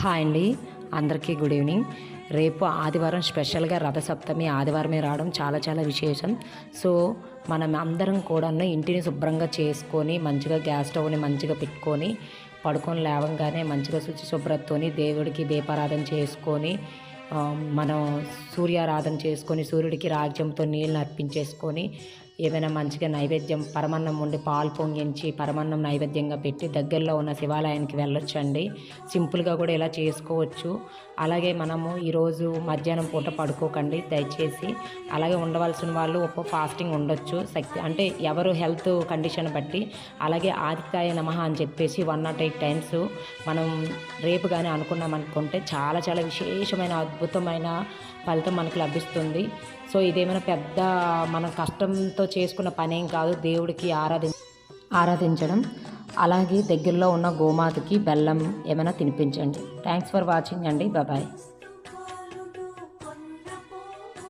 Hi అండి, అందరికీ good evening. రేపు ఆదివారం స్పెషల్గా రథసప్తమి ఆదివారమే రావడం చాలా చాలా విశేషం. సో మనం అందరం కూడా ఇంటిని శుభ్రంగా చేసుకొని మంచిగా గ్యాస్ స్టవ్ని మంచిగా పెట్టుకొని పడుకొని లేవంగానే మంచిగా శుచి శుభ్రతతోని దేవుడికి దీపారాధన చేసుకొని మనం సూర్యారాధన చేసుకొని సూర్యుడికి రాజ్యంతో నీళ్ళని అర్పించేసుకొని ఏమైనా మంచిగా నైవేద్యం పరమన్నం ఉండి పాలు పొంగించి పరమన్నం నైవేద్యంగా పెట్టి దగ్గరలో ఉన్న శివాలయానికి వెళ్ళొచ్చండి. సింపుల్గా కూడా ఇలా చేసుకోవచ్చు. అలాగే మనము ఈరోజు మధ్యాహ్నం పూట పడుకోకండి దయచేసి. అలాగే ఉండవలసిన వాళ్ళు ఫాస్టింగ్ ఉండొచ్చు, శక్తి అంటే ఎవరు హెల్త్ కండిషన్ బట్టి. అలాగే ఆదిత్యాయ నమః అని చెప్పేసి 108 టైమ్స్ మనం రేపు కానీ అనుకున్నాం అనుకుంటే చాలా చాలా విశేషమైన అద్భుతమైన ఫలితం మనకు లభిస్తుంది. సో ఇదేమైనా పెద్ద మన కష్టంతో చేసుకున్న పనేం కాదు, దేవుడికి ఆరాధించడం. అలాగే దగ్గరలో ఉన్న గోమాతకి బెల్లం ఏమైనా తినిపించండి. థ్యాంక్స్ ఫర్ వాచింగ్ అండి. బాయ్.